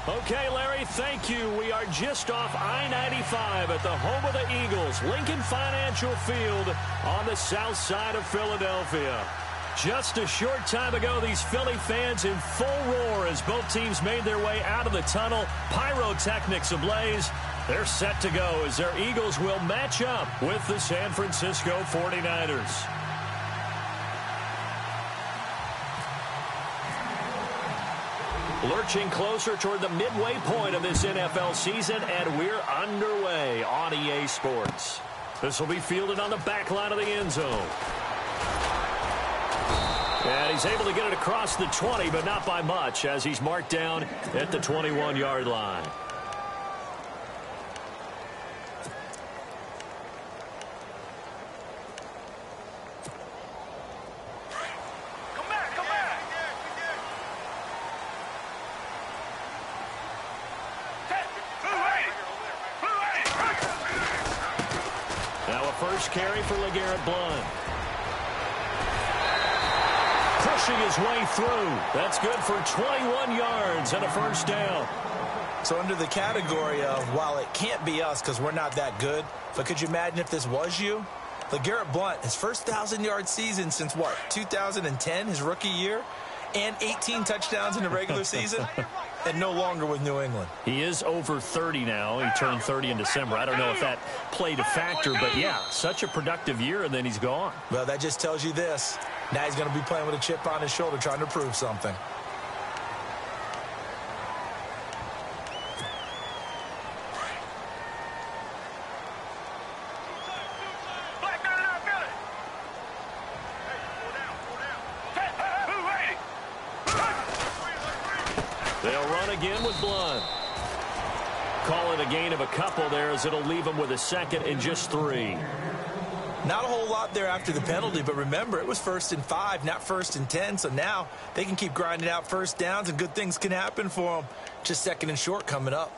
Okay, Larry, thank you. We are just off I-95 at the home of the Eagles, Lincoln Financial Field on the south side of Philadelphia. Just a short time ago, these Philly fans in full roar as both teams made their way out of the tunnel. Pyrotechnics ablaze. They're set to go as their Eagles will match up with the San Francisco 49ers. Lurching closer toward the midway point of this NFL season, and we're underway on EA Sports. This will be fielded on the back line of the end zone. And he's able to get it across the 20, but not by much, as he's marked down at the 21-yard line. First carry for LeGarrette Blount. Pushing his way through. That's good for 21 yards and a first down. So under the category of, while it can't be us because we're not that good, but could you imagine if this was you? LeGarrette Blount, his first 1,000-yard season since, what, 2010, his rookie year? And 18 touchdowns in the regular season? And no longer with New England. He is over 30 now. He turned 30 in December. I don't know if that played a factor, but yeah, such a productive year, and then he's gone. Well, that just tells you this. Now he's going to be playing with a chip on his shoulder trying to prove something. They'll run again with Blount. Call it a gain of a couple there as it'll leave him with a second and just 3. Not a whole lot there after the penalty, but remember, it was 1st and 5, not 1st and 10, so now they can keep grinding out first downs and good things can happen for them. Just 2nd and short coming up.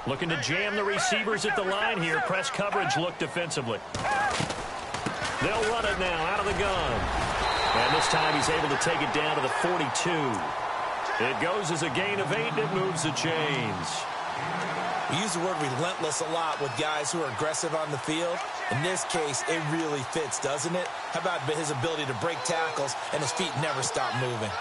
Looking to jam the receivers at the line here. Press coverage look defensively. They'll run it now out of the gun. And this time he's able to take it down to the 42. It goes as a gain of 8, and it moves the chains. We use the word relentless a lot with guys who are aggressive on the field. In this case, it really fits, doesn't it? How about his ability to break tackles and his feet never stop moving?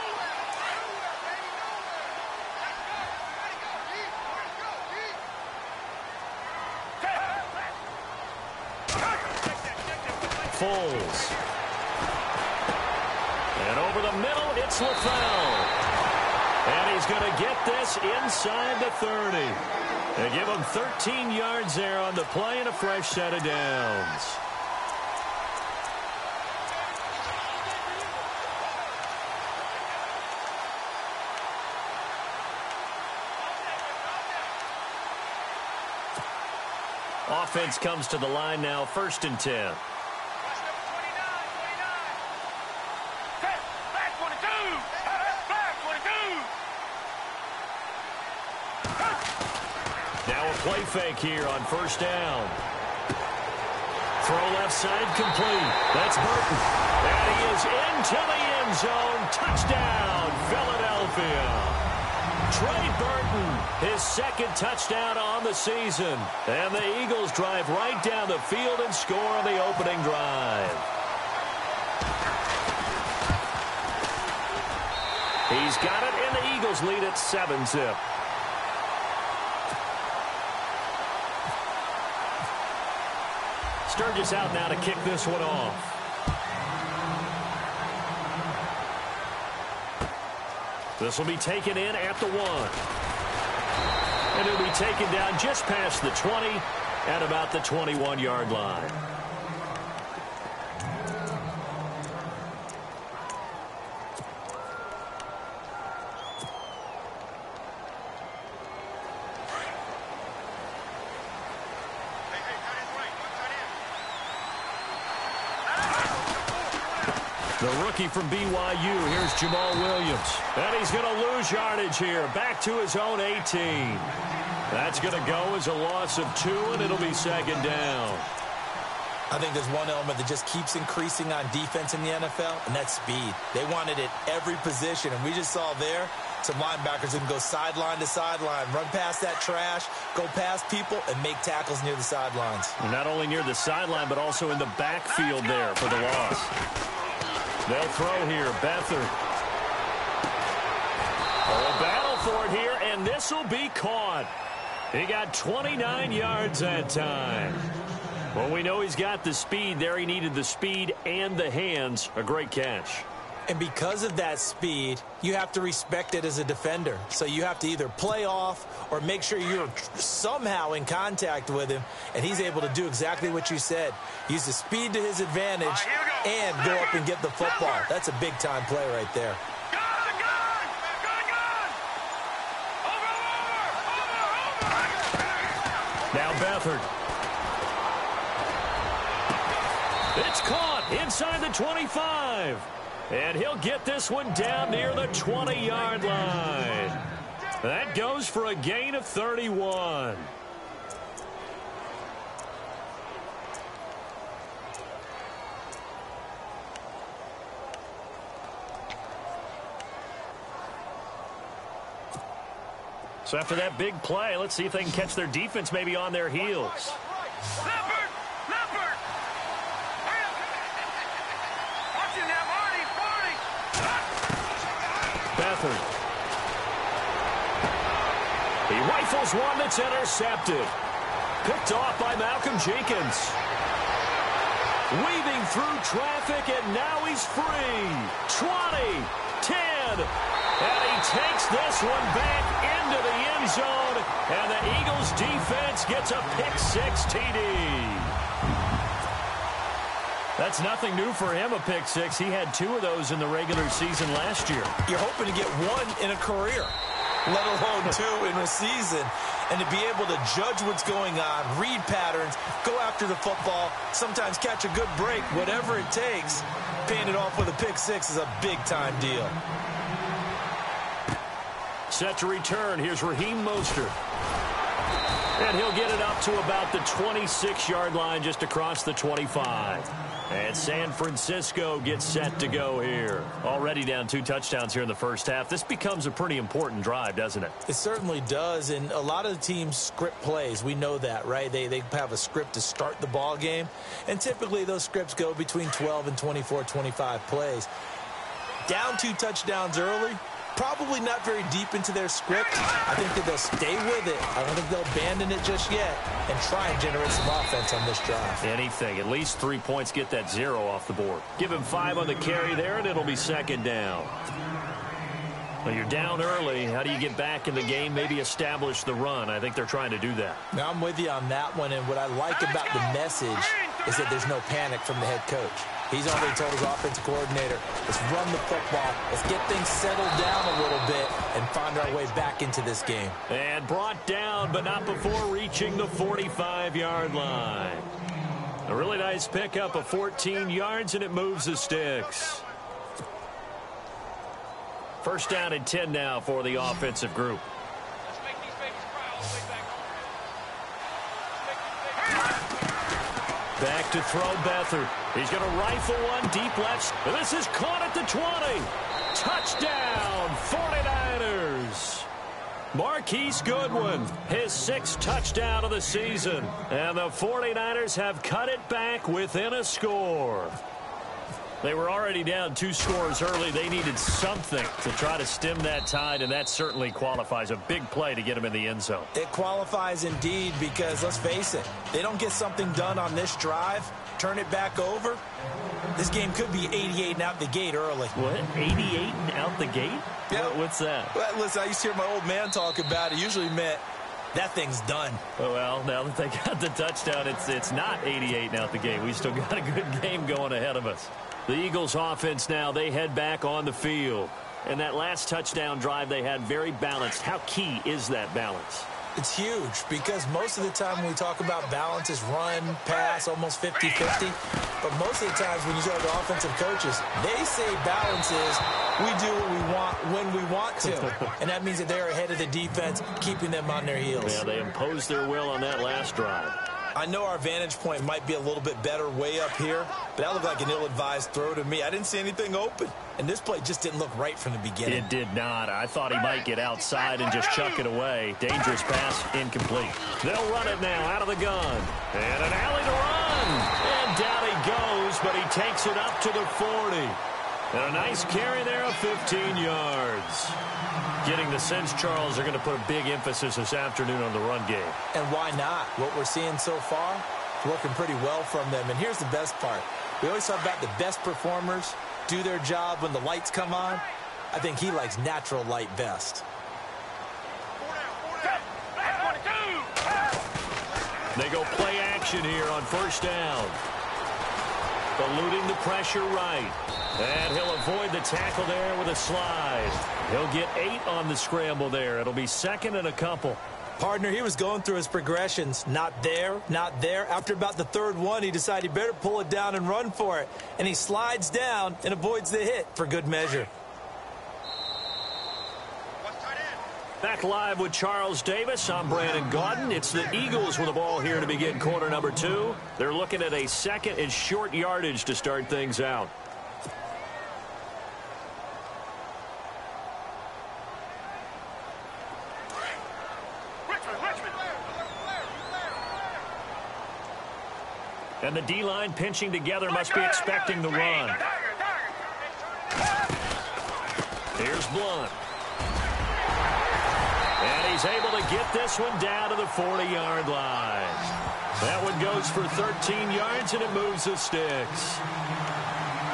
Foles. And over the middle, it's LaFell. And he's going to get this inside the 30. They give him 13 yards there on the play and a fresh set of downs. Offense comes to the line now, 1st and 10. Now a play fake here on 1st down. Throw left side complete. That's Burton. And he is into the end zone. Touchdown, Philadelphia. Trey Burton, his 2nd touchdown on the season. And the Eagles drive right down the field and score on the opening drive. He's got it, and the Eagles lead at 7-zip. Sturgis out now to kick this one off. This will be taken in at the 1. And it'll be taken down just past the 20 at about the 21-yard line. The rookie from BYU, here's Jamal Williams. And he's going to lose yardage here, back to his own 18. That's going to go as a loss of 2, and it'll be second down. I think there's one element that just keeps increasing on defense in the NFL, and that's speed. They want it at every position, and we just saw there some linebackers who can go sideline to sideline, run past that trash, go past people, and make tackles near the sidelines. And not only near the sideline, but also in the backfield there for the loss. They'll throw here. Beathard. A battle for it here, and this will be caught. He got 29 yards that time. Well, we know he's got the speed there. He needed the speed and the hands. A great catch. And because of that speed, you have to respect it as a defender. So you have to either play off or make sure you're somehow in contact with him, and he's able to do exactly what you said. Use the speed to his advantage and go up and get the football. That's a big-time play right there. Now Beathard. It's caught inside the 25. And he'll get this one down near the 20-yard line. That goes for a gain of 31. So after that big play, let's see if they can catch their defense maybe on their heels. Beathard. He rifles one that's intercepted. Picked off by Malcolm Jenkins. Weaving through traffic, and now he's free. 20, 10, and he takes this one back into the end zone, and the Eagles defense gets a pick-6 TD. That's nothing new for him, a pick-6. He had 2 of those in the regular season last year. You're hoping to get 1 in a career, let alone 2 in a season. And to be able to judge what's going on, read patterns, go after the football, sometimes catch a good break, whatever it takes, paying it off with a pick-6 is a big-time deal. Set to return. Here's Raheem Mostert. And he'll get it up to about the 26-yard line, just across the 25. And San Francisco gets set to go here. Already down 2 touchdowns here in the first half. This becomes a pretty important drive, doesn't it? It certainly does, and a lot of the teams script plays. We know that, right? They have a script to start the ball game, and typically those scripts go between 12 and 24, 25 plays. Down 2 touchdowns early, probably not very deep into their script. I think that they'll stay with it. I don't think they'll abandon it just yet and try and generate some offense on this drive. Anything. At least 3 points, get that 0 off the board. Give him 5 on the carry there, and it'll be second down. Well, you're down early. How do you get back in the game, maybe establish the run? I think they're trying to do that. Now, I'm with you on that one, and what I like about the message is that there's no panic from the head coach. He's already told his offensive coordinator, let's run the football, let's get things settled down a little bit and find our way back into this game. And brought down, but not before reaching the 45-yard line. A really nice pickup of 14 yards, and it moves the sticks. First down and 10 now for the offensive group. Back to throw Beathard. He's going to rifle one deep left. This is caught at the 20. Touchdown, 49ers. Marquise Goodwin, his 6th touchdown of the season. And the 49ers have cut it back within a score. They were already down 2 scores early. They needed something to try to stem that tide, and that certainly qualifies. A big play to get them in the end zone. It qualifies indeed because, let's face it, they don't get something done on this drive, turn it back over, this game could be 88 and out the gate early. What? 88 and out the gate? Yeah. What's that? Well, listen, I used to hear my old man talk about it. Usually meant that thing's done. Well, now that they got the touchdown, it's not 88 and out the gate. We still got a good game going ahead of us. The Eagles offense now, they head back on the field. And that last touchdown drive they had very balanced. How key is that balance? It's huge because most of the time when we talk about balance is run, pass, almost 50-50. But most of the times when you talk to offensive coaches, they say balance is we do what we want when we want to. And that means that they're ahead of the defense, keeping them on their heels. Yeah, they imposed their will on that last drive. I know our vantage point might be a little bit better way up here, but that looked like an ill-advised throw to me. I didn't see anything open, and this play just didn't look right from the beginning. It did not. I thought he might get outside and just chuck it away. Dangerous pass, incomplete. They'll run it now out of the gun. And an alley to run. And down he goes, but he takes it up to the 40. And a nice carry there of 15 yards. Getting the sense, Charles, are going to put a big emphasis this afternoon on the run game. And why not? What we're seeing so far is working pretty well from them. And here's the best part. We always talk about the best performers do their job when the lights come on. I think he likes natural light best. They go play action here on first down. Eluding the pressure right. And he'll avoid the tackle there with a slide. He'll get 8 on the scramble there. It'll be second and a couple. Partner, he was going through his progressions. Not there, not there. After about the third one, he decided he better pull it down and run for it. And he slides down and avoids the hit for good measure. Back live with Charles Davis. I'm Brandon Gaudin. It's the Eagles with the ball here to begin quarter number 2. They're looking at a second and short yardage to start things out. And the D-line pinching together must be expecting the run. Here's Blunt. And he's able to get this one down to the 40-yard line. That one goes for 13 yards, and it moves the sticks.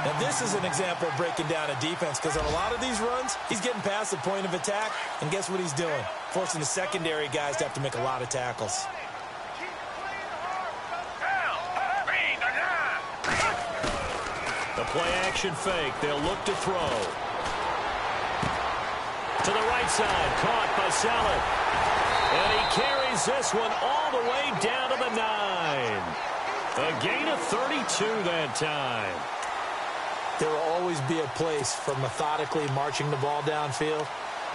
Now, this is an example of breaking down a defense because on a lot of these runs, he's getting past the point of attack, and guess what he's doing? Forcing the secondary guys to have to make a lot of tackles. The play-action fake. They'll look to throw. To the right side. Caught by Salad. And he carries this one all the way down to the 9. A gain of 32 that time. There will always be a place for methodically marching the ball downfield.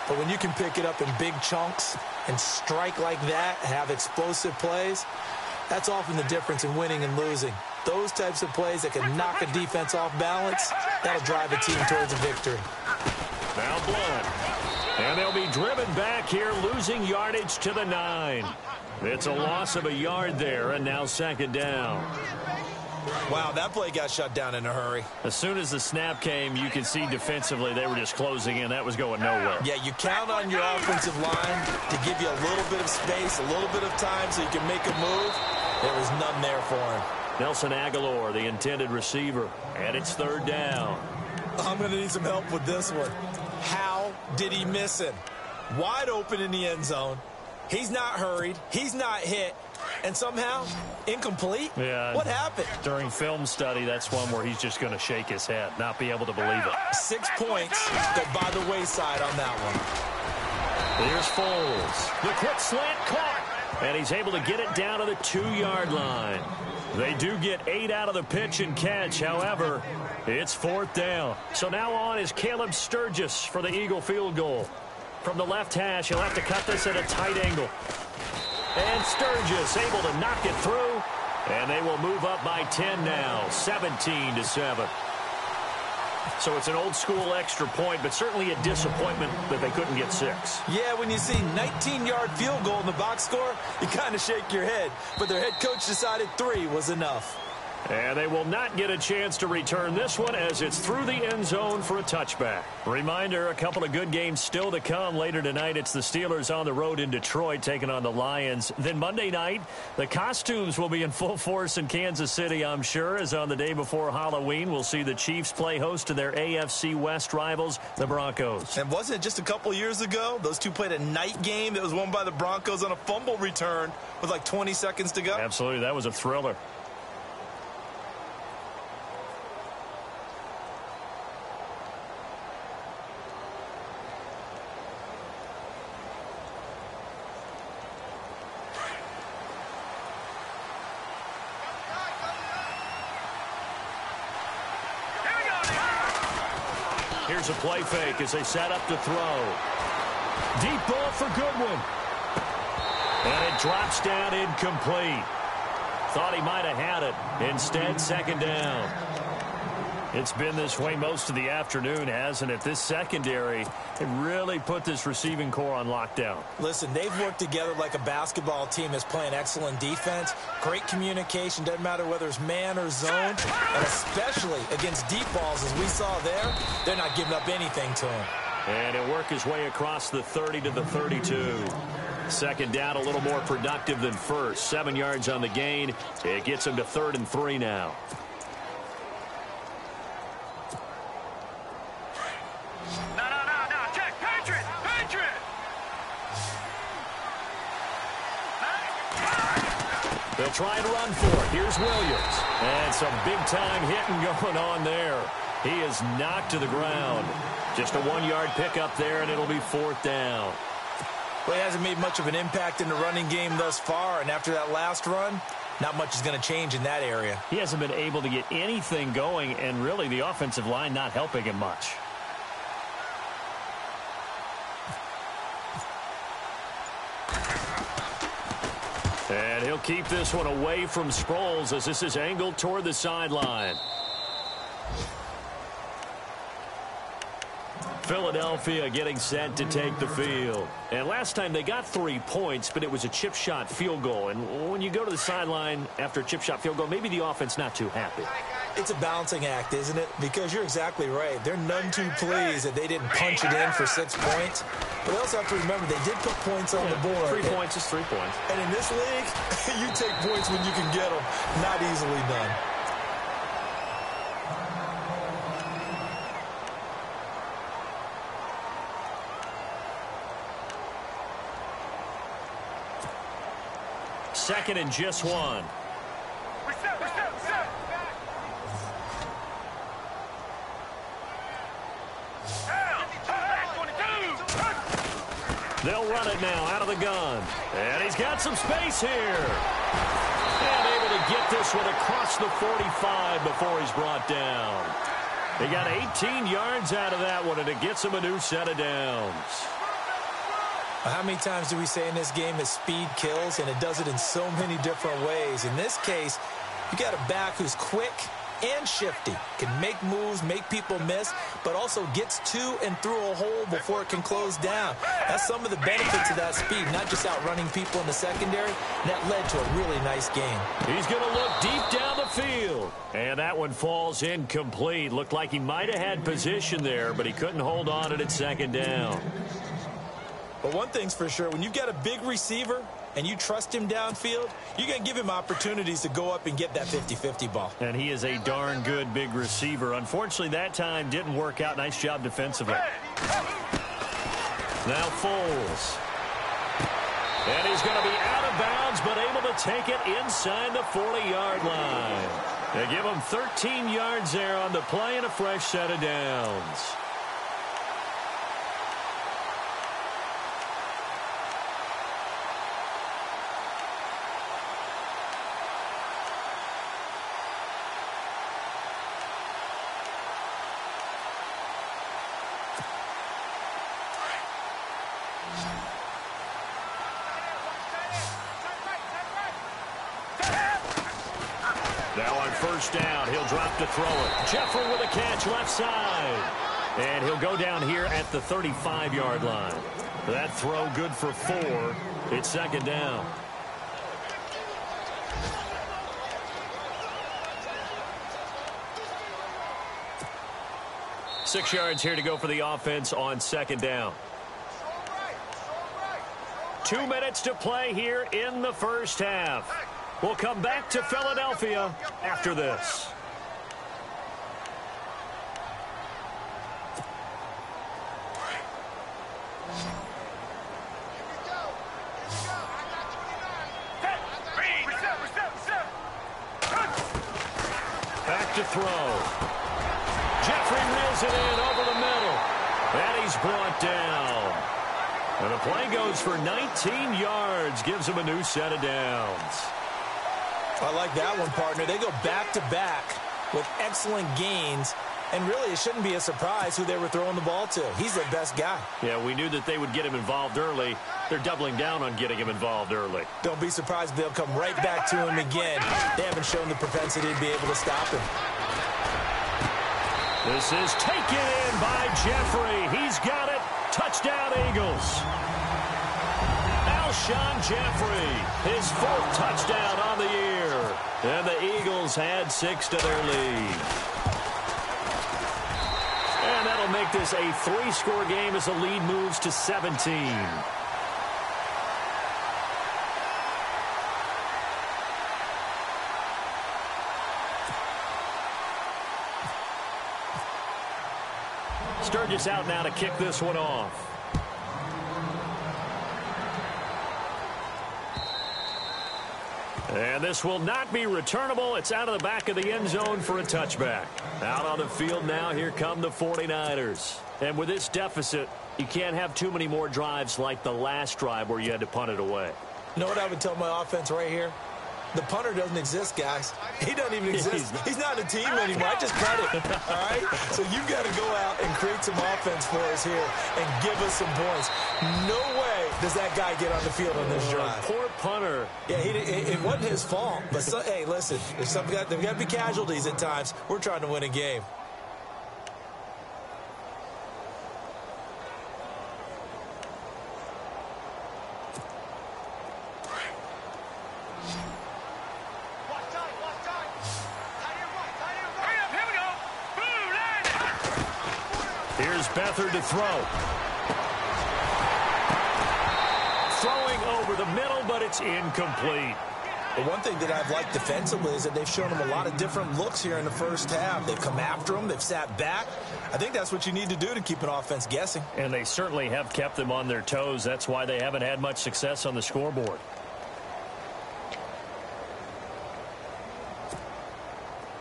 But when you can pick it up in big chunks and strike like that, have explosive plays, that's often the difference in winning and losing. Those types of plays that can knock a defense off balance, that'll drive a team towards a victory. Now Blunt. And they'll be driven back here, losing yardage to the 9. It's a loss of a yard there, and now second down. Wow, that play got shut down in a hurry. As soon as the snap came, you could see defensively they were just closing in. That was going nowhere. Yeah, you count on your offensive line to give you a little bit of space, a little bit of time so you can make a move. There was none there for him. Nelson Aguilar, the intended receiver, and it's third down. I'm going to need some help with this one. How did he miss him? Wide open in the end zone. He's not hurried. He's not hit. And somehow, incomplete? Yeah. What happened? During film study, that's one where he's just going to shake his head, not be able to believe it. 6 points go by the wayside on that one. Here's Foles. The quick slant caught. And he's able to get it down to the 2-yard line. They do get 8 out of the pitch and catch. However, it's fourth down. So now on is Caleb Sturgis for the Eagle field goal. From the left hash, he'll have to cut this at a tight angle. And Sturgis able to knock it through. And they will move up by 10 now, 17-7. So it's an old-school extra point, but certainly a disappointment that they couldn't get 6. Yeah, when you see 19-yard field goal in the box score, you kind of shake your head. But their head coach decided 3 was enough. And they will not get a chance to return this one as it's through the end zone for a touchback. Reminder, a couple of good games still to come. Later tonight, it's the Steelers on the road in Detroit taking on the Lions. Then Monday night, the costumes will be in full force in Kansas City, I'm sure, as on the day before Halloween, we'll see the Chiefs play host to their AFC West rivals, the Broncos. And wasn't it just a couple years ago, those two played a night game that was won by the Broncos on a fumble return with like 20 seconds to go? Absolutely, that was a thriller. Here's a play fake as they set up to throw. Deep ball for Goodwin. And it drops down incomplete. Thought he might have had it. Instead, second down. It's been this way most of the afternoon, hasn't it? This secondary, it really put this receiving core on lockdown. Listen, they've worked together like a basketball team that's playing excellent defense. Great communication, doesn't matter whether it's man or zone. And especially against deep balls, as we saw there, they're not giving up anything to him. And he'll work his way across the 30 to the 32. Second down, a little more productive than first. 7 yards on the gain. It gets him to 3rd and 3 now. They'll try and run for it. Here's Williams. And some big-time hitting going on there. He is knocked to the ground. Just a 1-yard pickup there, and it'll be 4th down. Well, he hasn't made much of an impact in the running game thus far, and after that last run, not much is going to change in that area. He hasn't been able to get anything going, and really the offensive line not helping him much. And he'll keep this one away from Sproles as this is angled toward the sideline. Philadelphia getting set to take the field. And last time they got 3 points, but it was a chip shot field goal. And when you go to the sideline after a chip shot field goal, maybe the offense not too happy. It's a balancing act, isn't it? Because you're exactly right. They're none too pleased that they didn't punch it in for 6 points. But they also have to remember they did put points on the board. 3 points is 3 points. And in this league, you take points when you can get them. Not easily done. Second and just 1. They'll run it now out of the gun. And he's got some space here. And able to get this one across the 45 before he's brought down. They got 18 yards out of that one, and it gets him a new set of downs. How many times do we say in this game that speed kills, and it does it in so many different ways? In this case, you got a back who's quick and shifty, can make moves, make people miss, but also gets to and through a hole before it can close down. That's some of the benefits of that speed, not just outrunning people in the secondary. And that led to a really nice game. He's going to look deep down the field. And that one falls incomplete. Looked like he might have had position there, but he couldn't hold on to it at second down. But one thing's for sure, when you've got a big receiver and you trust him downfield, you're going to give him opportunities to go up and get that 50-50 ball. And he is a darn good big receiver. Unfortunately, that time didn't work out. Nice job defensively. Now Foles. And he's going to be out of bounds, but able to take it inside the 40-yard line. They give him 13 yards there on the play and a fresh set of downs. Now on first down, he'll drop to throw it. Jeffrey with a catch left side. And he'll go down here at the 35-yard line. That throw good for 4. It's second down. Six yards here to go for the offense on second down. 2 minutes to play here in the first half. We'll come back to Philadelphia after this. Back to throw. Jeffrey reels it in over the middle. And he's brought down. And the play goes for 19 yards. Gives him a new set of downs. I like that one, partner. They go back-to-back with excellent gains And really, it shouldn't be a surprise who they were throwing the ball to. He's their best guy. Yeah, we knew that they would get him involved early. They're doubling down on getting him involved early. Don't be surprised if they'll come right back to him again. They haven't shown the propensity to be able to stop him. This is taken in by Jeffrey. He's got it. Touchdown, Eagles. Alshon Jeffrey, his 4th touchdown on the year. And the Eagles add 6 to their lead. And that'll make this a 3-score game as the lead moves to 17. Sturgis out now to kick this one off. And this will not be returnable. It's out of the back of the end zone for a touchback. Out on the field now, here come the 49ers. And with this deficit, you can't have too many more drives like the last drive where you had to punt it away. You know what I would tell my offense right here? The punter doesn't exist, guys. He doesn't even exist. He's not a team anymore. I just cut it, all right? So you've got to go out and create some offense for us here and give us some points. No way does that guy get on the field on this drive. Poor punter. Yeah, it wasn't his fault. But, hey, listen, there's got to be casualties at times. We're trying to win a game. Here's Beathard to throw. Throwing over the middle, but it's incomplete. The one thing that I've liked defensively is that they've shown them a lot of different looks here in the first half. They've come after them. They've sat back. I think that's what you need to do to keep an offense guessing. And they certainly have kept them on their toes. That's why they haven't had much success on the scoreboard.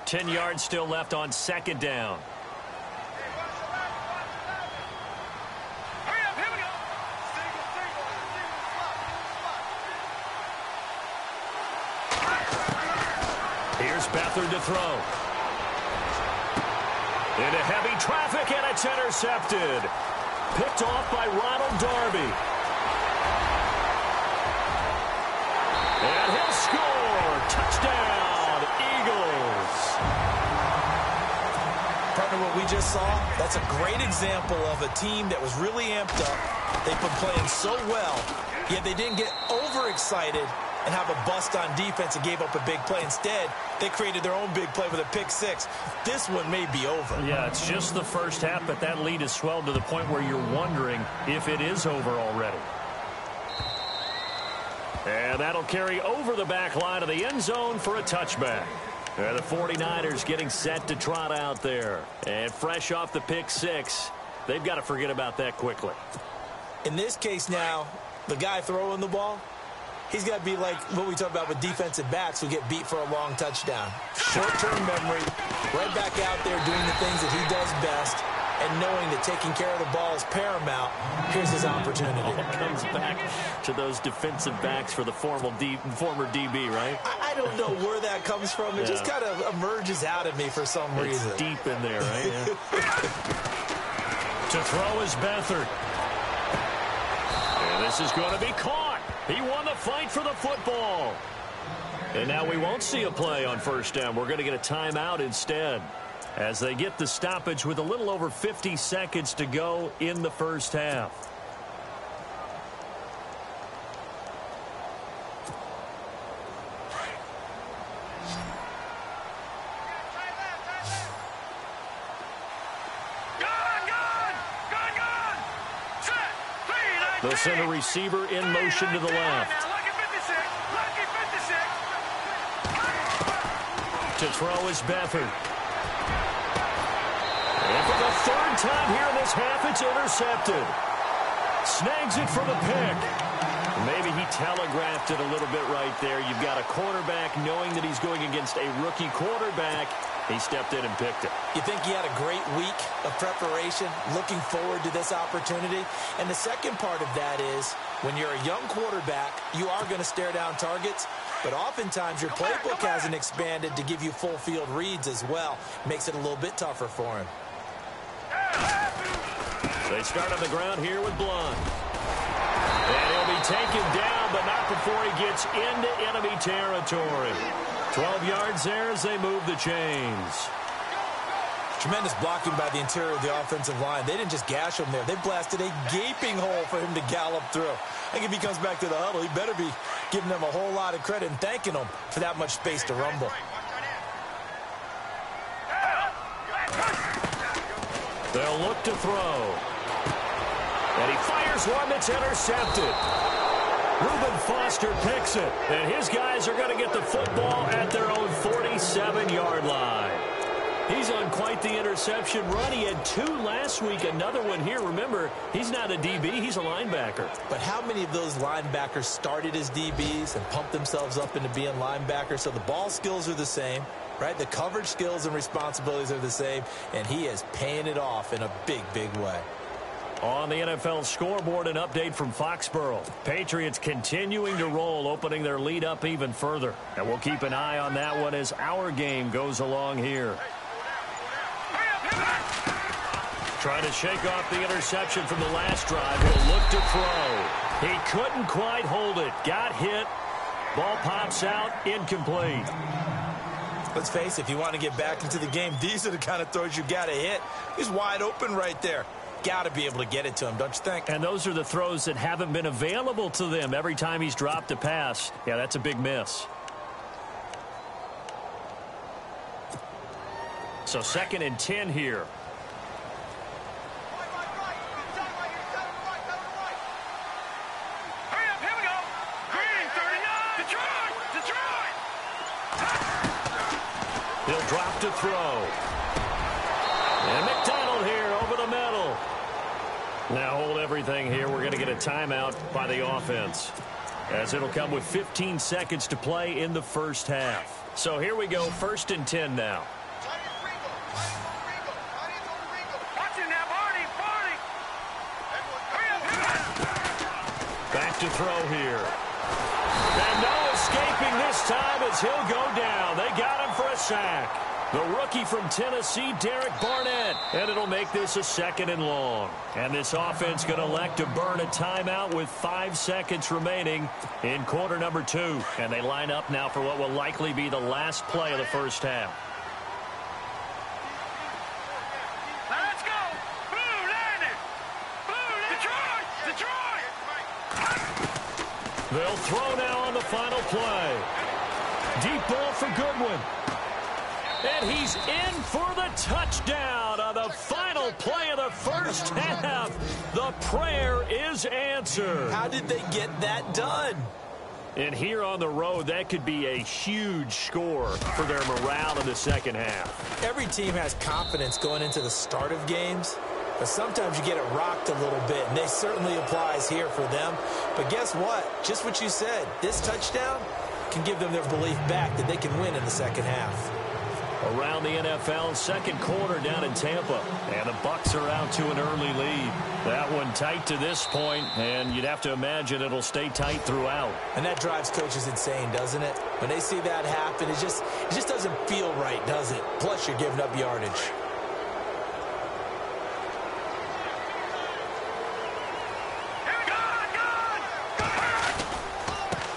Ten yards still left on 2nd down. Here's Beathard to throw. Into heavy traffic, and it's intercepted. Picked off by Ronald Darby. And he'll score. Touchdown, Eagles. Partner, what we just saw, that's a great example of a team that was really amped up. They've been playing so well, yet they didn't get overexcited and have a bust on defense and gave up a big play. Instead, they created their own big play with a pick 6. This one may be over. Yeah, it's just the first half, but that lead has swelled to the point where you're wondering if it is over already. And that'll carry over the back line of the end zone for a touchback. The 49ers getting set to trot out there. And fresh off the pick 6, they've got to forget about that quickly. In this case now, the guy throwing the ball, he's got to be like what we talk about with defensive backs who get beat for a long touchdown. Short-term memory, right back out there doing the things that he does best, and knowing that taking care of the ball is paramount. Here's his opportunity. It comes back to those defensive backs for the former DB, right? I don't know where that comes from. It just kind of emerges out of me for some reason. It's deep in there, right? Yeah. To throw is Beathard. And this is going to be caught. He won the fight for the football. And now we won't see a play on 1st down. We're going to get a timeout instead as they get the stoppage with a little over 50 seconds to go in the first half. They'll send a receiver in motion to the left. To throw is Beathard. And for the 3rd time here in this half, it's intercepted. Snags it for the pick. Maybe he telegraphed it a little bit right there. You've got a quarterback knowing that he's going against a rookie quarterback. He stepped in and picked it. You think he had a great week of preparation, looking forward to this opportunity? And the second part of that is, when you're a young quarterback, you are going to stare down targets, but oftentimes your playbook hasn't expanded to give you full field reads as well. Makes it a little bit tougher for him. They start on the ground here with Blunt. And he'll be taken down, but not before he gets into enemy territory. 12 yards there as they move the chains. Tremendous blocking by the interior of the offensive line. They didn't just gash him there. They blasted a gaping hole for him to gallop through. I think if he comes back to the huddle, he better be giving them a whole lot of credit and thanking them for that much space to rumble. They'll look to throw. And he fires one that's intercepted. Reuben Foster picks it. And his guys are going to get the football at their own 47-yard line. He's on quite the interception run. He had 2 last week, another one here. Remember, he's not a DB, he's a linebacker. But how many of those linebackers started as DBs and pumped themselves up into being linebackers? So the ball skills are the same, right? The coverage skills and responsibilities are the same, and he is paying it off in a big, big way. On the NFL scoreboard, an update from Foxborough. Patriots continuing to roll, opening their lead up even further. And we'll keep an eye on that one as our game goes along here. Trying to shake off the interception from the last drive. He'll look to throw. He couldn't quite hold it. Got hit. Ball pops out. Incomplete. Let's face it, if you want to get back into the game, these are the kind of throws you got to hit. He's wide open right there. Got to be able to get it to him, don't you think? And those are the throws that haven't been available to them every time he's dropped a pass. Yeah, that's a big miss. So 2nd and 10 here. He'll drop to throw. And McDonald here over the middle. Now hold everything here. We're going to get a timeout by the offense, as it'll come with 15 seconds to play in the first half. So here we go, 1st and 10 now. Back to throw here. And no escaping this time as he'll go down. They got him for a sack. The rookie from Tennessee, Derek Barnett. And it'll make this a 2nd and long. And this offense going to elect to burn a timeout with 5 seconds remaining in quarter number 2. And they line up now for what will likely be the last play of the first half. Let's go! Boo, Landon! Boo, Detroit! Detroit! They'll throw now on the final play. Deep ball for Goodwin. And he's in for the touchdown on the final play of the first half. The prayer is answered. How did they get that done? And here on the road, that could be a huge score for their morale in the second half. Every team has confidence going into the start of games, but sometimes you get it rocked a little bit, and this certainly applies here for them. But guess what? Just what you said, this touchdown can give them their belief back that they can win in the second half. Around the NFL, second quarter down in Tampa. And the Bucs are out to an early lead. That one tight to this point, and you'd have to imagine it'll stay tight throughout. And that drives coaches insane, doesn't it? When they see that happen, it just doesn't feel right, does it? Plus, you're giving up yardage.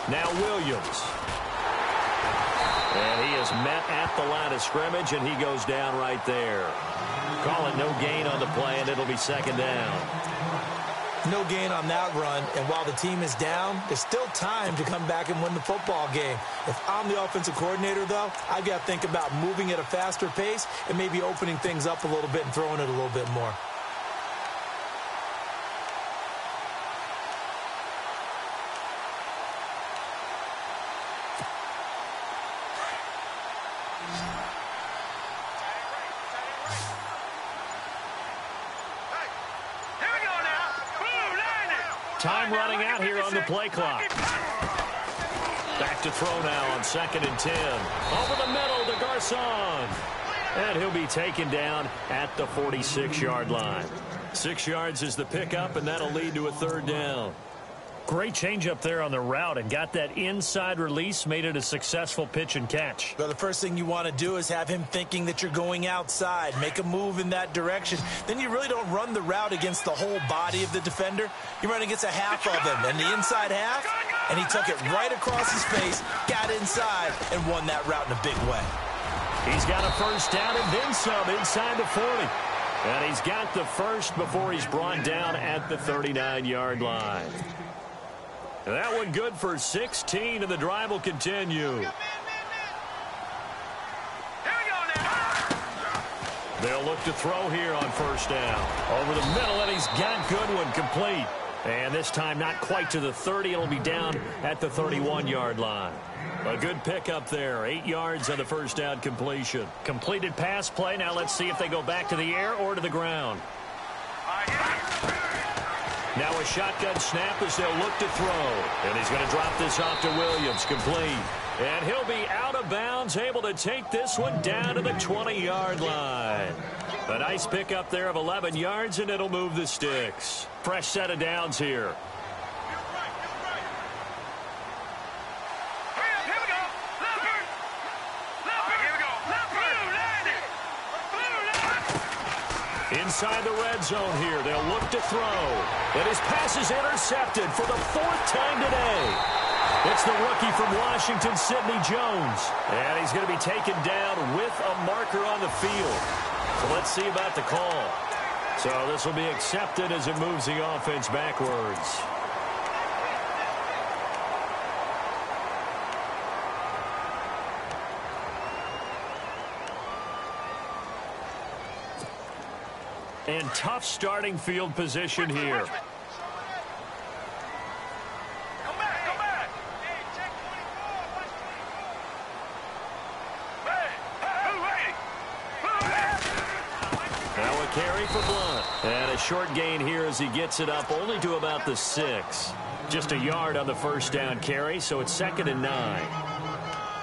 Now Williams. And he is met at the line of scrimmage, and he goes down right there. Call it no gain on the play, and it'll be 2nd down. No gain on that run, and while the team is down, there's still time to come back and win the football game. If I'm the offensive coordinator, though, I've got to think about moving at a faster pace and maybe opening things up a little bit and throwing it a little bit more. Time running out here on the play clock. Back to throw now on 2nd and 10. Over the middle to Garcon. And he'll be taken down at the 46-yard line. 6 yards is the pickup, and that'll lead to a 3rd down. Great change up there on the route and got that inside release, made it a successful pitch and catch. Well, the first thing you want to do is have him thinking that you're going outside, make a move in that direction. Then you really don't run the route against the whole body of the defender. You run against a half of him, and the inside half, and he took it right across his face, got inside, and won that route in a big way. He's got a first down and then some inside the 40. And he's got the first before he's brought down at the 39-yard line. That one good for 16, and the drive will continue. Here we go now. They'll look to throw here on first down. Over the middle, and he's got Goodwin complete. And this time not quite to the 30. It'll be down at the 31-yard line. A good pickup there. 8 yards on the first down completion. Completed pass play. Now let's see if they go back to the air or to the ground. Now a shotgun snap as they'll look to throw. And he's going to drop this off to Williams. Complete. And he'll be out of bounds, able to take this one down to the 20-yard line. A nice pickup there of 11 yards, and it'll move the sticks. Fresh set of downs here. Inside the red zone here, they'll look to throw. And his pass is intercepted for the 4th time today. It's the rookie from Washington, Sidney Jones. And he's going to be taken down with a marker on the field. So let's see about the call. So this will be accepted as it moves the offense backwards. And tough starting field position here. Come back, come back. Now a carry for Blunt. And a short gain here as he gets it up only to about the 6. Just a yard on the first down carry, so it's 2nd and 9.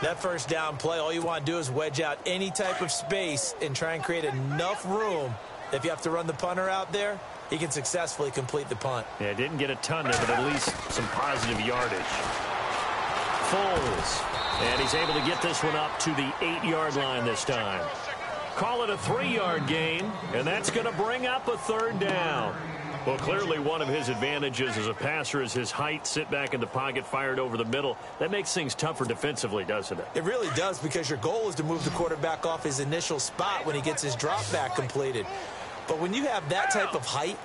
That first down play, all you want to do is wedge out any type of space and try and create enough room. If you have to run the punter out there, he can successfully complete the punt. Yeah, didn't get a ton there, but at least some positive yardage. Foles. And he's able to get this one up to the 8-yard line this time. Call it a 3-yard gain, and that's going to bring up a 3rd down. Well, clearly one of his advantages as a passer is his height, sit back in the pocket, fired over the middle. That makes things tougher defensively, doesn't it? It really does, because your goal is to move the quarterback off his initial spot when he gets his drop back completed. But when you have that type of height,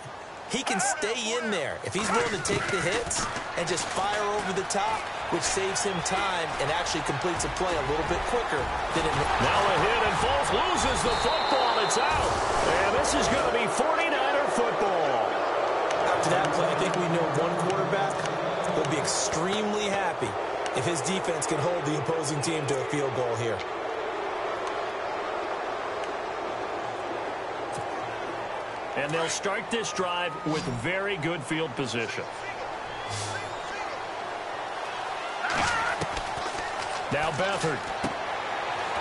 he can stay in there if he's willing to take the hits and just fire over the top, which saves him time and actually completes a play a little bit quicker than it. Now a hit, and Foles loses the football. It's out. And this is going to be 49er football. After that play, I think we know one quarterback will be extremely happy if his defense can hold the opposing team to a field goal here. And they'll start this drive with very good field position. Now Beathard.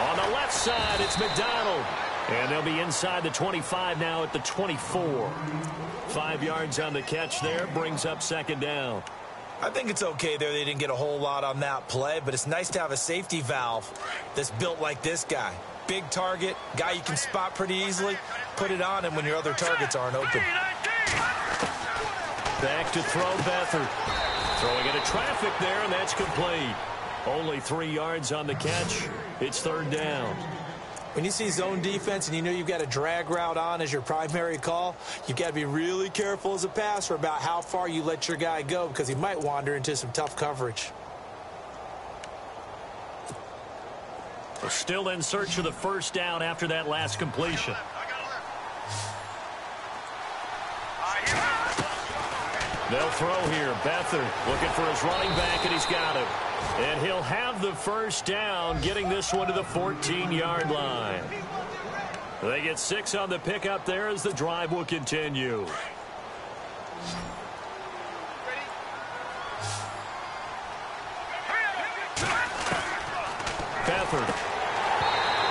On the left side, it's McDonald. And they'll be inside the 25 now at the 24. 5 yards on the catch there, brings up 2nd down. I think it's okay there. They didn't get a whole lot on that play, but it's nice to have a safety valve that's built like this guy. Big target, guy you can spot pretty easily. Put it on him when your other targets aren't open. Back to throw Beathard. Throwing into traffic there, and that's complete. Only 3 yards on the catch. It's 3rd down. When you see zone defense and you know you've got a drag route on as your primary call, you've got to be really careful as a passer about how far you let your guy go, because he might wander into some tough coverage. Still in search of the first down after that last completion. They'll throw here. Beathard looking for his running back, and he's got him. And he'll have the first down, getting this one to the 14-yard line. They get 6 on the pickup there as the drive will continue. Beathard.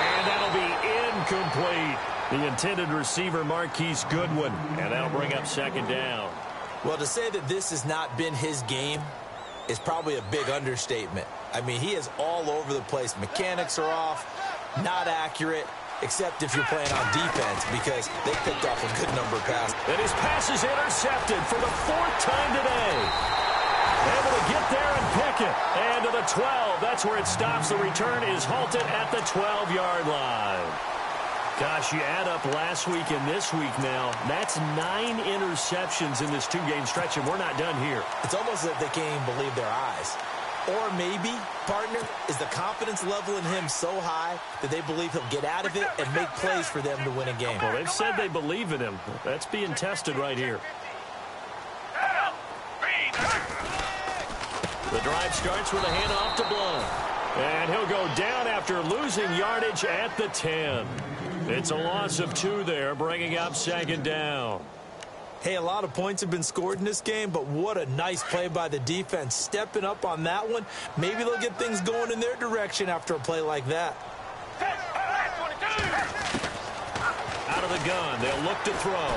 And that'll be incomplete. The intended receiver, Marquise Goodwin. And that'll bring up 2nd down. Well, to say that this has not been his game is probably a big understatement. I mean, he is all over the place. Mechanics are off, not accurate, except if you're playing on defense, because they picked off a good number of passes. And his pass is intercepted for the 4th time today. Able to get there and pick it. And to the 12. That's where it stops. The return is halted at the 12-yard line. Gosh, you add up last week and this week now. That's 9 interceptions in this 2-game stretch, and we're not done here. It's almost as if they can't even believe their eyes. Or maybe, partner, is the confidence level in him so high that they believe he'll get out of it and make plays for them to win a game. Well, they've said they believe in him. That's being tested right here. The drive starts with a handoff to Blunt. And he'll go down after losing yardage at the 10. It's a loss of 2 there, bringing up 2nd down. Hey, a lot of points have been scored in this game, but what a nice play by the defense. Stepping up on that one, maybe they'll get things going in their direction after a play like that. Out of the gun, they'll look to throw.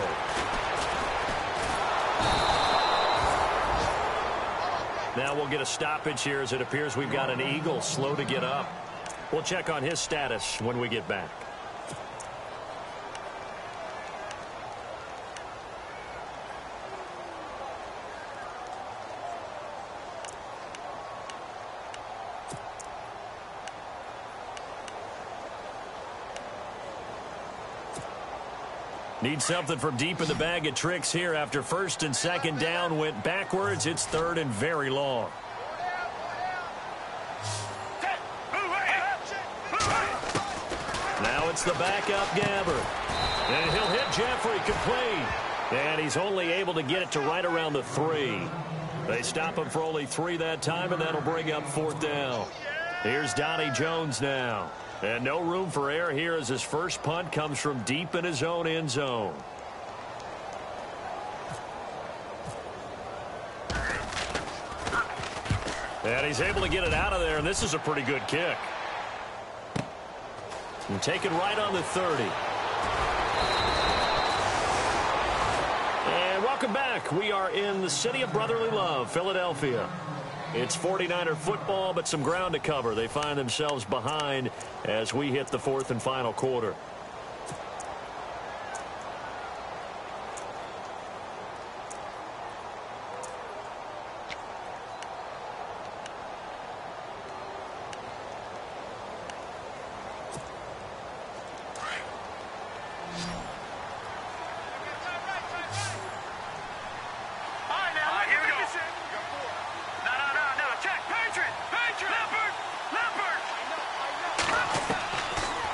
Now we'll get a stoppage here as it appears we've got an Eagle slow to get up. We'll check on his status when we get back. Need something from deep in the bag of tricks here after 1st and 2nd down went backwards. It's 3rd and very long. Now it's the backup Gabbert. And he'll hit Jeffrey complete. And he's only able to get it to right around the 3. They stop him for only 3 that time, and that'll bring up 4th down. Here's Donnie Jones now. And no room for error here as his first punt comes from deep in his own end zone. And he's able to get it out of there, and this is a pretty good kick. And taken right on the 30. And welcome back. We are in the city of brotherly love, Philadelphia. It's 49er football, but some ground to cover. They find themselves behind as we hit the 4th and final quarter.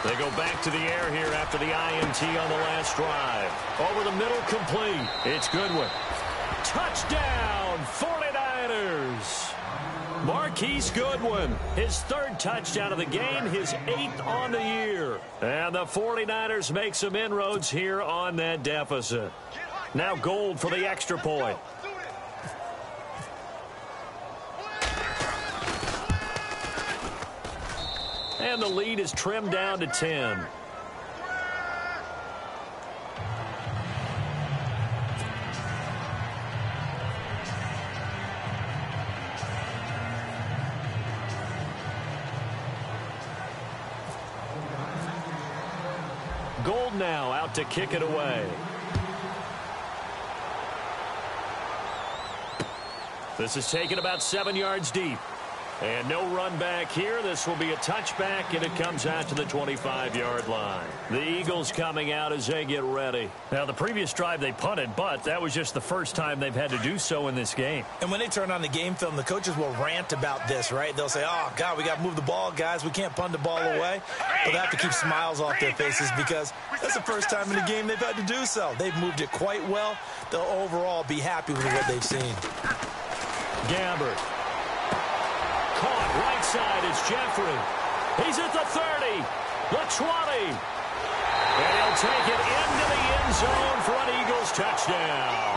They go back to the air here after the INT on the last drive. Over the middle, complete. It's Goodwin. Touchdown, 49ers. Marquise Goodwin, his 3rd touchdown of the game, his 8th on the year. And the 49ers make some inroads here on that deficit. Now Gold for the extra point. And the lead is trimmed down to 10. Gold now out to kick it away. This is taken about 7 yards deep. And no run back here. This will be a touchback, and it comes out to the 25-yard line. The Eagles coming out as they get ready. Now, the previous drive they punted, but that was just the first time they've had to do so in this game. And when they turn on the game film, the coaches will rant about this, right? They'll say, oh, God, we got to move the ball, guys. We can't punt the ball away. But they have to keep smiles off their faces because that's the first time in the game they've had to do so. They've moved it quite well. They'll overall be happy with what they've seen. Gabbert. Caught right side. It's Jeffrey. He's at the 30, the 20. And he'll take it into the end zone for an Eagles touchdown.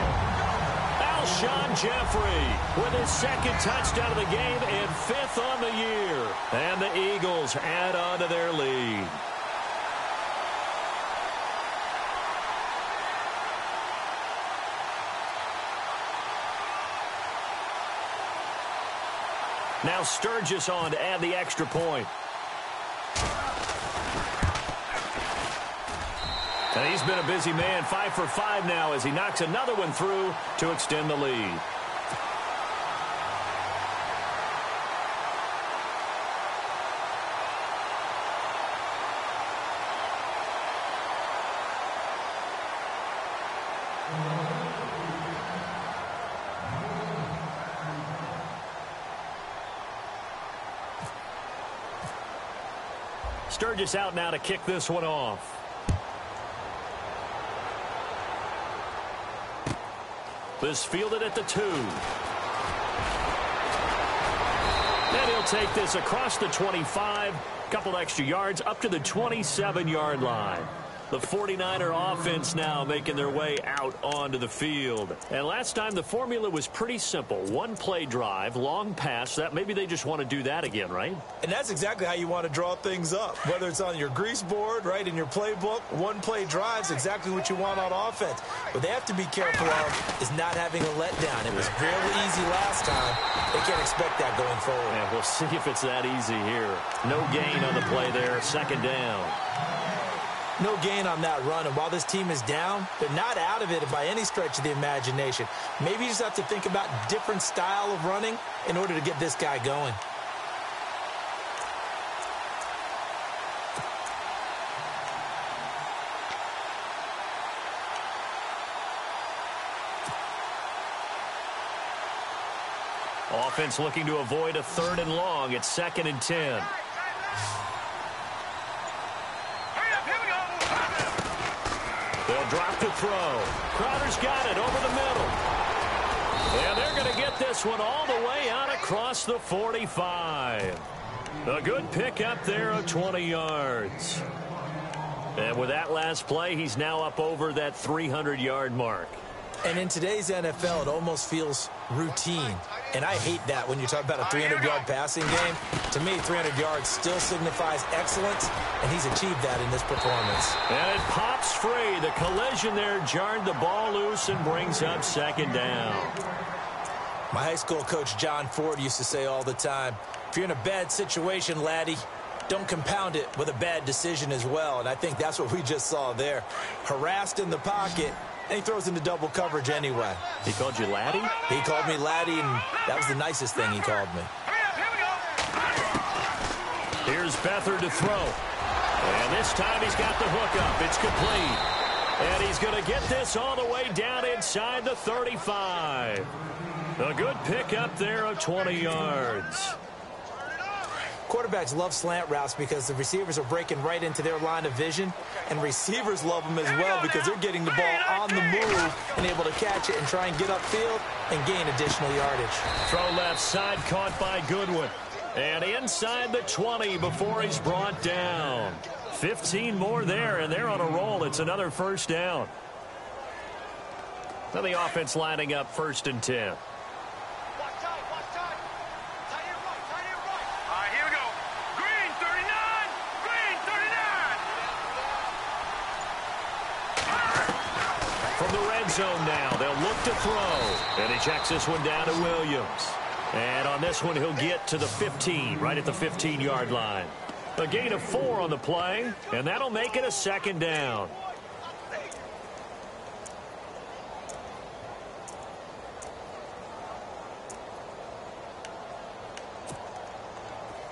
Alshon Jeffrey with his 2nd touchdown of the game and 5th on the year. And the Eagles add on to their lead. Now Sturgis on to add the extra point. And he's been a busy man, 5 for 5 now as he knocks another one through to extend the lead. Sturgis out now to kick this one off. This fielded at the 2. And he'll take this across the 25. Couple extra yards up to the 27-yard line. The 49er offense now making their way out onto the field. And last time the formula was pretty simple. One play drive, long pass. That maybe they just want to do that again, right? And that's exactly how you want to draw things up. Whether it's on your grease board, right, in your playbook, one play drive is exactly what you want on offense. What they have to be careful of is not having a letdown. It was really easy last time. They can't expect that going forward. Yeah, we'll see if it's that easy here. No gain on the play there. Second down. No gain on that run, and while this team is down, they're not out of it by any stretch of the imagination. Maybe you just have to think about different style of running in order to get this guy going. Offense looking to avoid a 3rd and long. It's 2nd and 10. They'll drop to throw. Crowder's got it over the middle. And they're going to get this one all the way out across the 45. A good pickup there of 20 yards. And with that last play, he's now up over that 300-yard mark. And in today's NFL, it almost feels routine. And I hate that when you talk about a 300-yard passing game. To me, 300 yards still signifies excellence, and he's achieved that in this performance. And it pops free. The collision there jarred the ball loose and brings up 2nd down. My high school coach, John Ford, used to say all the time, if you're in a bad situation, laddie, don't compound it with a bad decision as well. And I think that's what we just saw there. Harassed in the pocket, and he throws into double coverage anyway. He called you laddie? He called me laddie, and that was the nicest thing he called me. Here's Beathard to throw. And this time he's got the hook up. It's complete. And he's going to get this all the way down inside the 35. A good pickup there of 20 yards. Quarterbacks love slant routes because the receivers are breaking right into their line of vision, and receivers love them as well because they're getting the ball on the move and able to catch it and try and get upfield and gain additional yardage. Throw left side caught by Goodwin. And inside the 20 before he's brought down. 15 more there, and they're on a roll. It's another 1st down. Now the offense lining up 1st and 10. Zone now. They'll look to throw. And he checks this one down to Williams. And on this one, he'll get to the 15, right at the 15-yard line. A gain of 4 on the play, and that'll make it a 2nd down.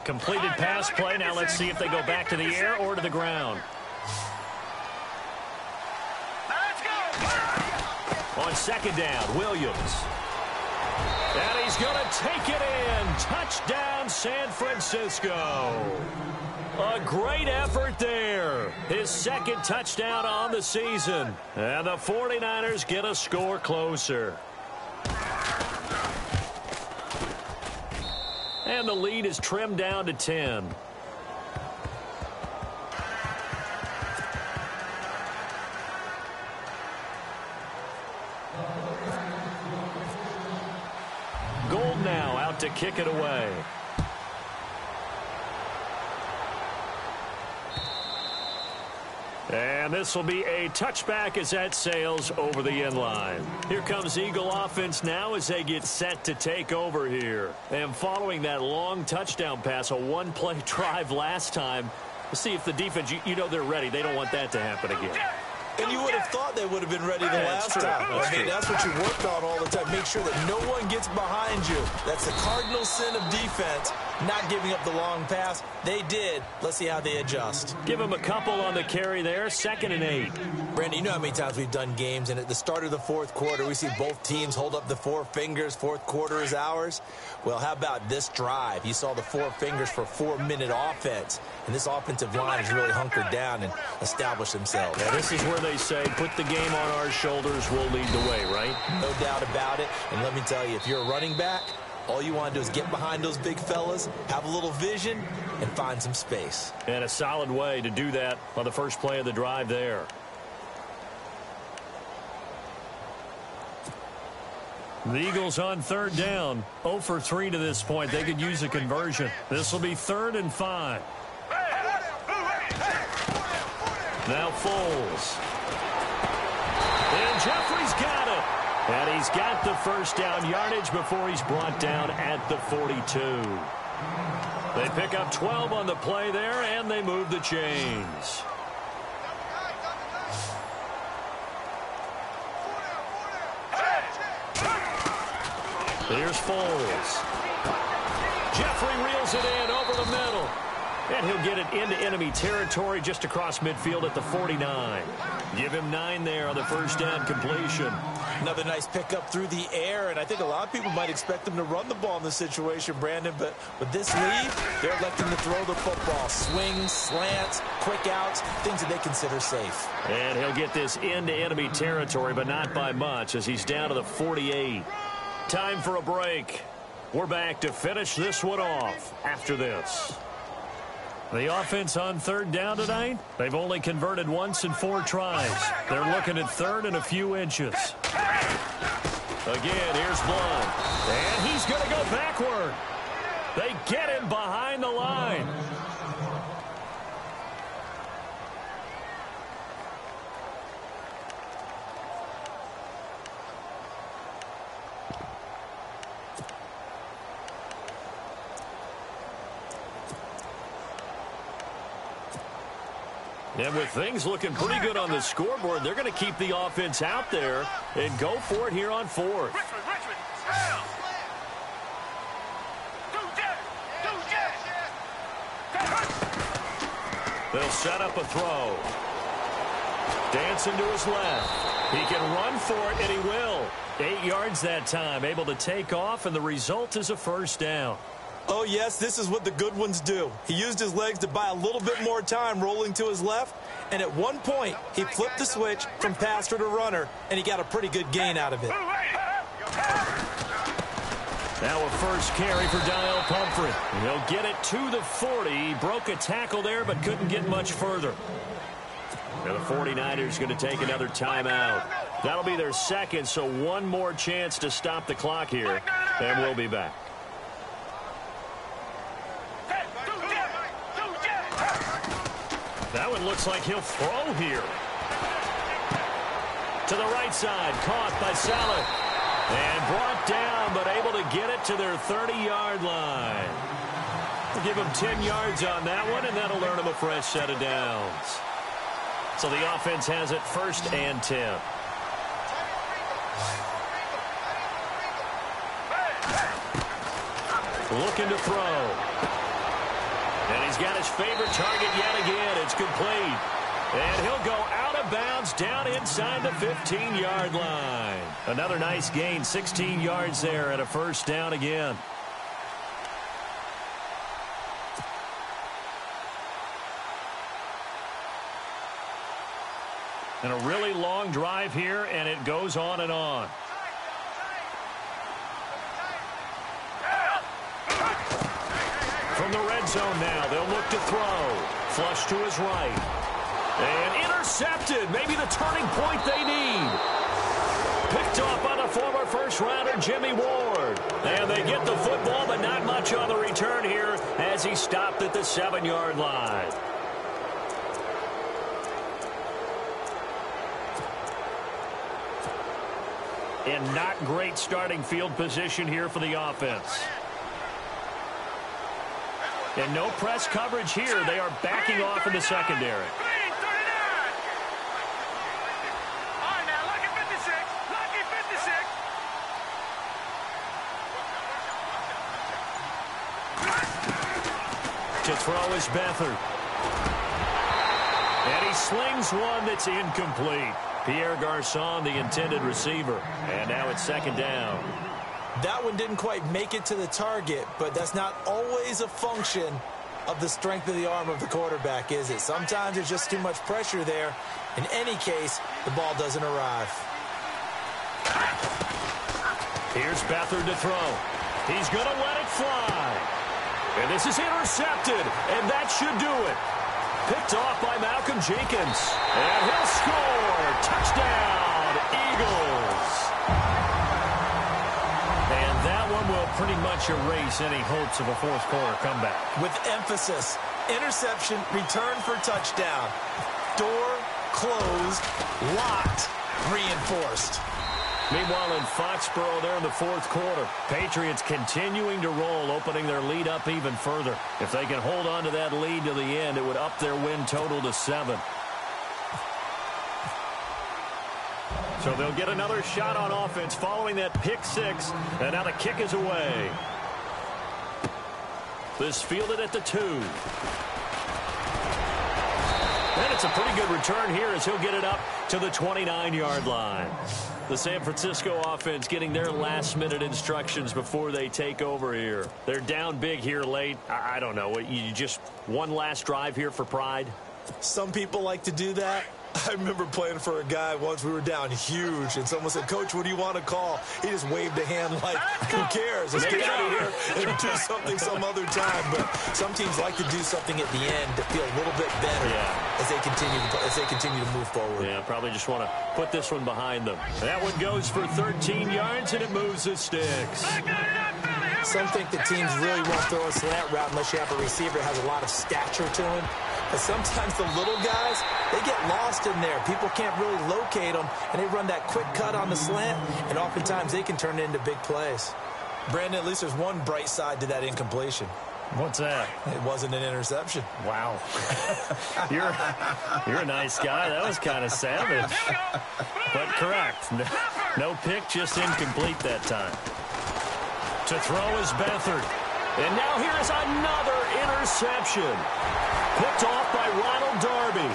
Completed pass play. Now let's see if they go back to the air or to the ground. On 2nd down, Williams. And he's going to take it in. Touchdown, San Francisco. A great effort there. His 2nd touchdown on the season. And the 49ers get a score closer. And the lead is trimmed down to 10. Gold now out to kick it away. And this will be a touchback as that sails over the end line. Here comes Eagle offense now as they get set to take over here. And following that long touchdown pass, a one-play drive last time, let's see if the defense, you know they're ready. They don't want that to happen again. And you would have thought they would have been ready the last time. I mean, that's what you worked on all the time. Make sure that no one gets behind you. That's the cardinal sin of defense, not giving up the long pass. They did. Let's see how they adjust. Give them a couple on the carry there, 2nd and 8. Brandon, you know how many times we've done games, and at the start of the fourth quarter, we see both teams hold up the 4 fingers, fourth quarter is ours. Well, how about this drive? You saw the 4 fingers for 4-minute offense, and this offensive line has really hunkered down and established themselves. Yeah, this is where they say, put the game on our shoulders, we'll lead the way, right? No doubt about it, and let me tell you, if you're a running back, all you want to do is get behind those big fellas, have a little vision, and find some space. And a solid way to do that on the first play of the drive there. The Eagles on 3rd down. 0 for 3 to this point. They could use a conversion. This will be 3rd and 5. Now Foles. And Jeffrey's got it. And he's got the first down yardage before he's brought down at the 42. They pick up 12 on the play there, and they move the chains. Here's Foles. Jeffrey reels it in over the middle. And he'll get it into enemy territory just across midfield at the 49. Give him 9 there on the first down completion. Another nice pickup through the air, and I think a lot of people might expect them to run the ball in this situation, Brandon, but with this lead, they're electing to throw the football. Swings, slants, quick outs, things that they consider safe. And he'll get this into enemy territory, but not by much as he's down to the 48. Time for a break. We're back to finish this one off after this. The offense on 3rd down tonight, they've only converted once in 4 tries. They're looking at 3rd and a few inches. Again, here's Blunt. And he's going to go backward. They get him behind the line. And with things looking pretty good on the scoreboard, they're going to keep the offense out there and go for it here on 4th. They'll set up a throw. Dancing to his left. He can run for it, and he will. 8 yards that time, able to take off, and the result is a first down. Oh, yes, this is what the good ones do. He used his legs to buy a little bit more time rolling to his left, and at one point, he flipped the switch from passer to runner, and he got a pretty good gain out of it. Now a first carry for Donnell Pumphrey. And he'll get it to the 40. He broke a tackle there, but couldn't get much further. And the 49ers going to take another timeout. That'll be their second, so one more chance to stop the clock here, and we'll be back. That one looks like he'll throw here. To the right side, caught by Saleh. And brought down, but able to get it to their 30-yard line. We'll give them 10 yards on that one, and that'll earn them a fresh set of downs. So the offense has it 1st and 10. Looking to throw. And he's got his favorite target yet again. It's complete. And he'll go out of bounds down inside the 15-yard line. Another nice gain, 16 yards there and a first down again. And a really long drive here, and it goes on and on. From the red zone now, they'll look to throw. Flush to his right. And intercepted. Maybe the turning point they need. Picked off by the former first-rounder Jimmy Ward. And they get the football, but not much on the return here as he stopped at the 7-yard line. and not great starting field position here for the offense. And no press coverage here. They are backing off in the secondary. To throw is Beathard. And he slings one that's incomplete. Pierre Garçon, the intended receiver. And now it's second down. That one didn't quite make it to the target, but that's not always a function of the strength of the arm of the quarterback, is it? Sometimes there's just too much pressure there. In any case, the ball doesn't arrive. Here's Beathard to throw. He's going to let it fly. And this is intercepted, and that should do it. Picked off by Malcolm Jenkins. And he'll score. Touchdown, Eagles. And that one will pretty much erase any hopes of a fourth quarter comeback. With emphasis, interception, return for touchdown. Door closed, locked, reinforced. Meanwhile, in Foxborough, there in the fourth quarter, Patriots continuing to roll, opening their lead up even further. If they can hold on to that lead to the end, it would up their win total to 7. So they'll get another shot on offense following that pick six, and now the kick is away. This fielded at the 2. And it's a pretty good return here as he'll get it up to the 29-yard line. The San Francisco offense getting their last-minute instructions before they take over here. They're down big here late. I don't know. You just one last drive here for pride? Some people like to do that. I remember playing for a guy once. We were down huge, and someone said, "Coach, what do you want to call?" He just waved a hand like, who cares? Let's get out of here and do something some other time. But some teams like to do something at the end to feel a little bit better as they continue to move forward. Yeah, probably just want to put this one behind them. That one goes for 13 yards, and it moves the sticks. Some think that teams really won't throw a slant route unless you have a receiver that has a lot of stature to him. But sometimes the little guys, they get lost in there. People can't really locate them, and they run that quick cut on the slant, and oftentimes they can turn it into big plays. Brandon, at least there's one bright side to that incompletion. What's that? It wasn't an interception. Wow. You're a nice guy. That was kind of savage. But correct. No pick, just incomplete that time. To throw is Beathard. And now here is another interception. Picked off by Ronald Darby.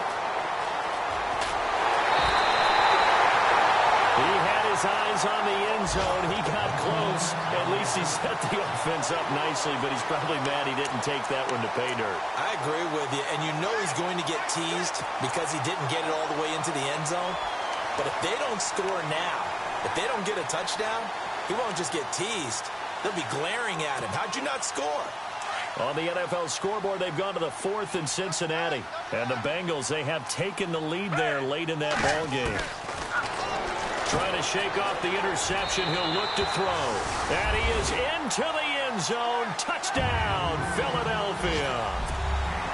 He had his eyes on the end zone. He got close. At least he set the offense up nicely, but he's probably mad he didn't take that one to pay dirt. I agree with you, and you know he's going to get teased because he didn't get it all the way into the end zone. But if they don't score now, if they don't get a touchdown, he won't just get teased. They'll be glaring at him. How'd you not score? On the NFL scoreboard, they've gone to the 4th in Cincinnati. And the Bengals, they have taken the lead there late in that ball game. Trying to shake off the interception. He'll look to throw. And he is into the end zone. Touchdown, Philadelphia.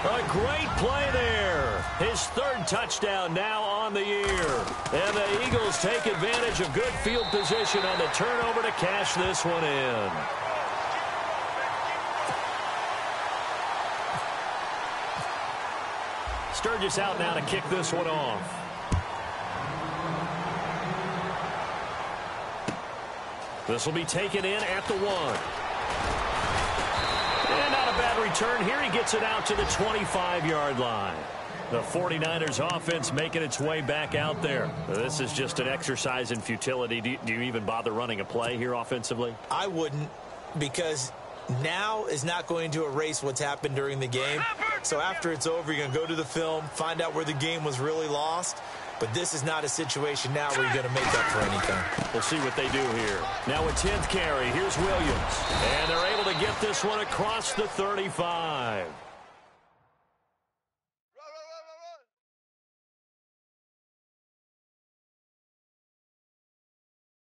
A great play there. His 3rd touchdown now on the year. And the Eagles take advantage of good field position on the turnover to cash this one in. Sturgis out now to kick this one off. This will be taken in at the 1. And not a bad return here. He gets it out to the 25-yard line. The 49ers offense making its way back out there. This is just an exercise in futility. Do you even bother running a play here offensively? I wouldn't, because now is not going to erase what's happened during the game. So after it's over, you're going to go to the film, find out where the game was really lost. But this is not a situation now where you're going to make up for anything. We'll see what they do here. Now a 10th carry. Here's Williams. And they're able to get this one across the 35.